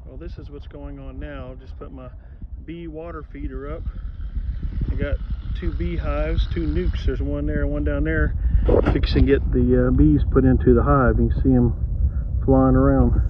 Well, this is what's going on now. Just put my bee water feeder up. I got 2 beehives, 2 nuks. There's one there and one down there. Fixing to get the bees put into the hive. You can see them flying around.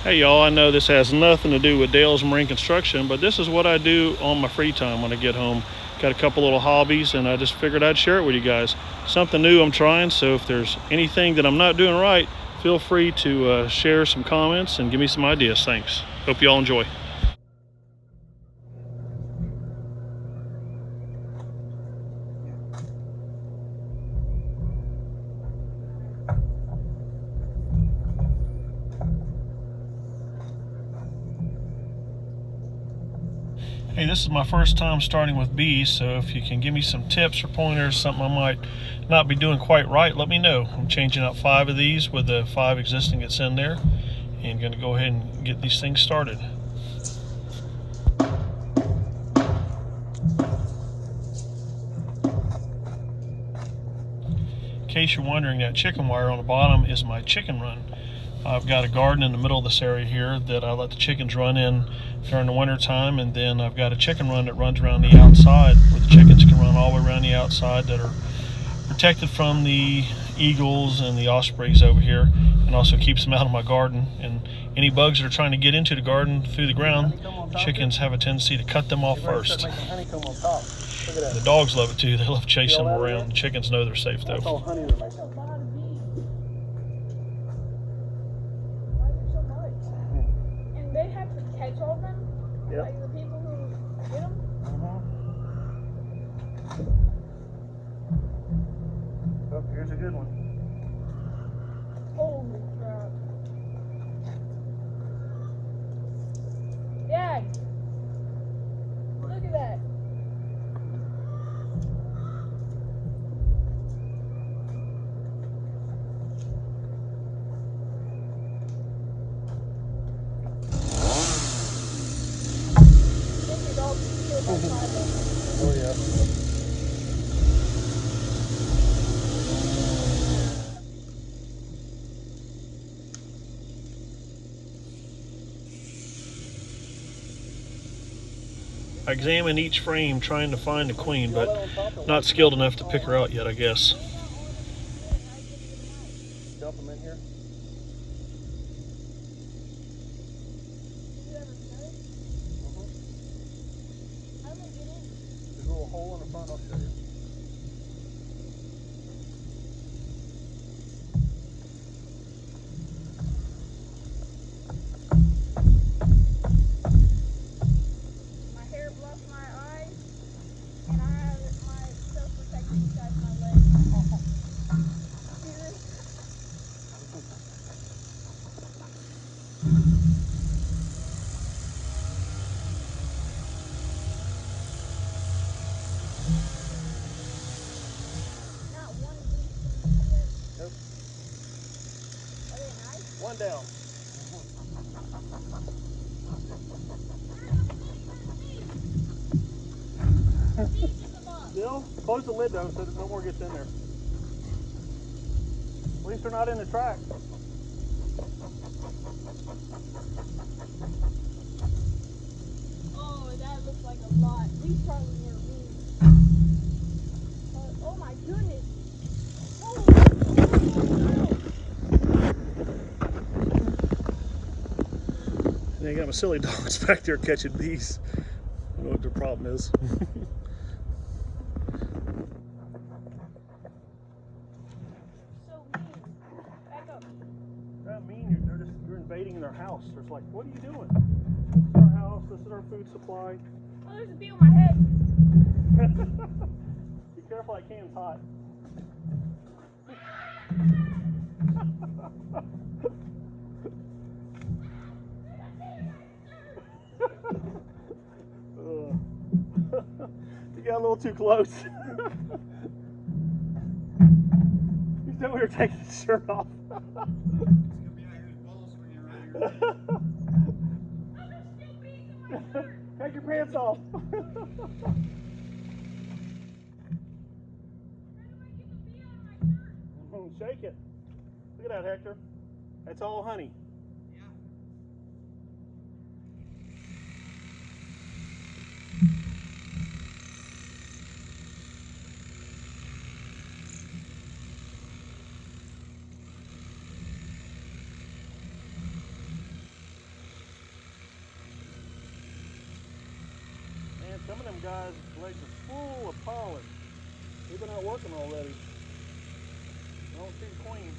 Hey y'all, I know this has nothing to do with Dale's Marine Construction, but this is what I do on my free time when I get home. Got a couple little hobbies and I just figured I'd share it with you guys. Something new I'm trying, so if there's anything that I'm not doing right, feel free to share some comments and give me some ideas. Thanks. Hope you all enjoy. Hey, this is my first time starting with bees, so if you can give me some tips or pointers, something I might not be doing quite right, let me know. I'm changing out 5 of these with the 5 existing that's in there, and going to go ahead and get these things started. In case you're wondering, that chicken wire on the bottom is my chicken run. I've got a garden in the middle of this area here that I let the chickens run in during the winter time, and then I've got a chicken run that runs around the outside where the chickens can run all the way around the outside that are protected from the eagles and the ospreys over here, and also keeps them out of my garden. And any bugs that are trying to get into the garden through the ground, chickens have a tendency to cut them off first. The dogs love it too. They love chasing them around. The chickens know they're safe though. They have to catch all of them? Yep. Like the people who get them? Oh, here's a good one. Holy crap. Dad! Look at that. Oh yeah. I examine each frame trying to find the queen, but not skilled enough to pick her out yet, I guess. Dump them in here. There's a little hole in the front, I'll show you. My hair blocks my eyes, and I have my self-protector inside my leg. See this? Not one bee yet. Nope. Are they nice? One down. Bill, close the lid though so that no more gets in there. At least they're not in the track. Oh, that looks like a lot. These probably were bees. Oh my goodness. Oh, And I got my silly dogs back there catching bees. I don't know what their problem is. so mean. Back up. That mean you're invading their house. It's like, what are you doing? This is our house. This is our food supply. Oh, there's a bee on my head. Be careful, that can's hot. You got a little too close. He's over here taking his shirt off. Take your pants off. Shake it. Look at that, Hector. That's all honey. them, guys. The legs are full of pollen. They've been out working already. I don't see the queen.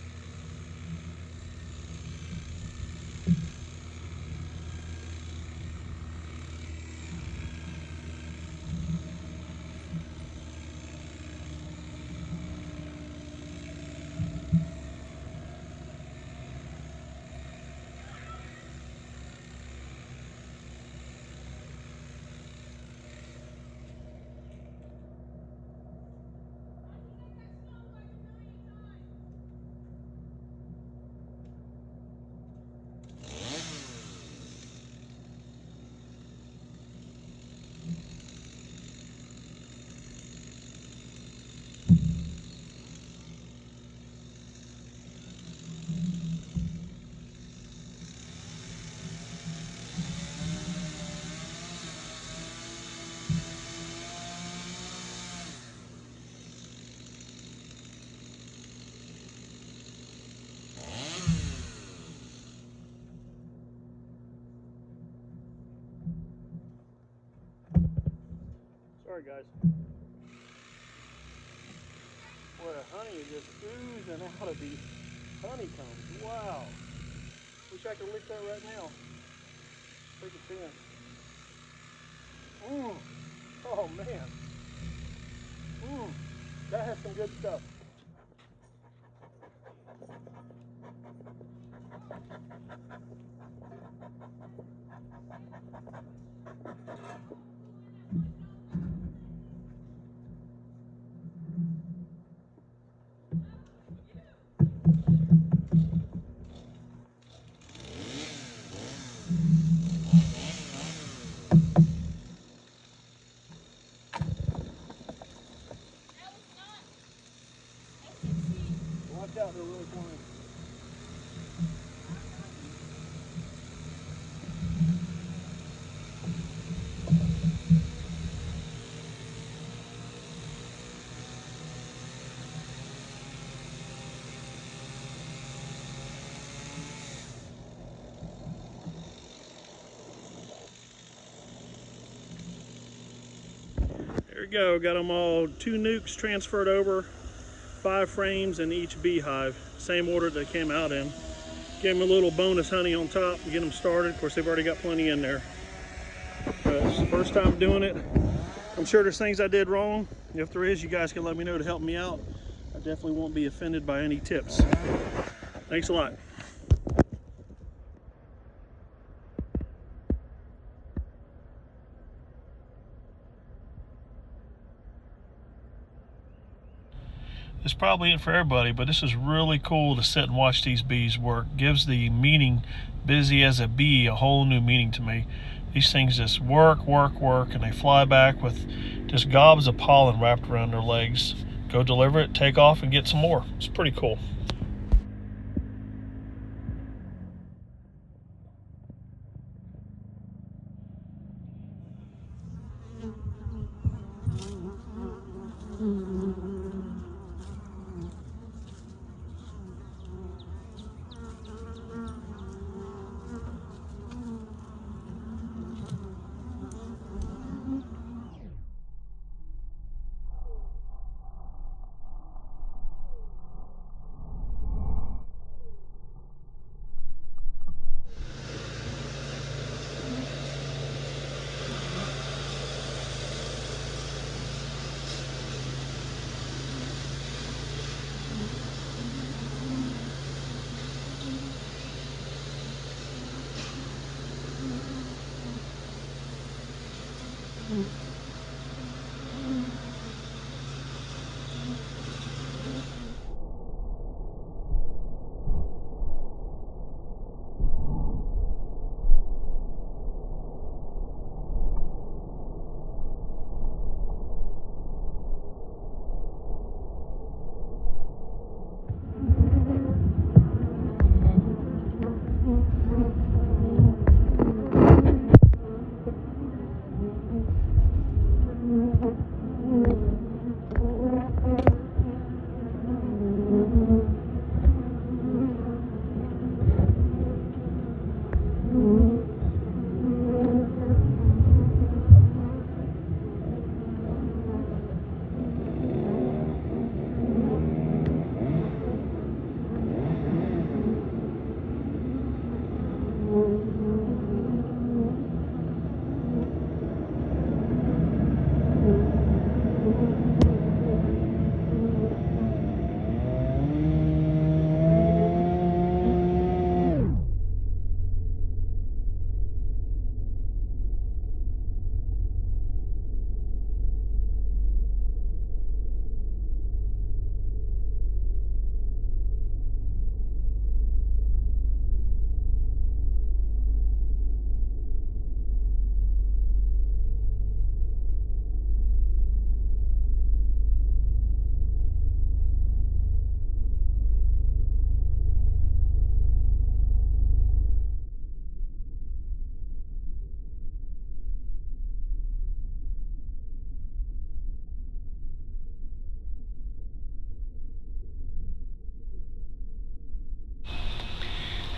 Sorry, guys. Boy, the honey is just oozing out of these honeycombs. Wow. Wish I could lick that right now. Take a chance. Oh, man. That has some good stuff. Watch out, they're really flying. There we go, got them all, 2 nuks transferred over, 5 frames in each beehive, same order they came out in. Give them a little bonus honey on top to get them started. Of course, they've already got plenty in there. It's the first time doing it. I'm sure there's things I did wrong. If there is, you guys can let me know to help me out. I definitely won't be offended by any tips. Thanks a lot. This probably ain't for everybody, but this is really cool to sit and watch these bees work. Gives the meaning, busy as a bee, a whole new meaning to me. These things just work, and they fly back with just gobs of pollen wrapped around their legs. Go deliver it, take off, and get some more. It's pretty cool.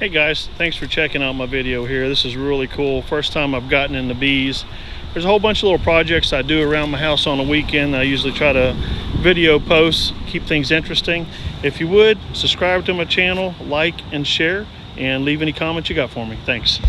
Hey guys, thanks for checking out my video here. This is really cool. First time I've gotten into bees. There's a whole bunch of little projects I do around my house on the weekend. I usually try to video post, keep things interesting. If you would, subscribe to my channel, like and share, and leave any comments you got for me. Thanks.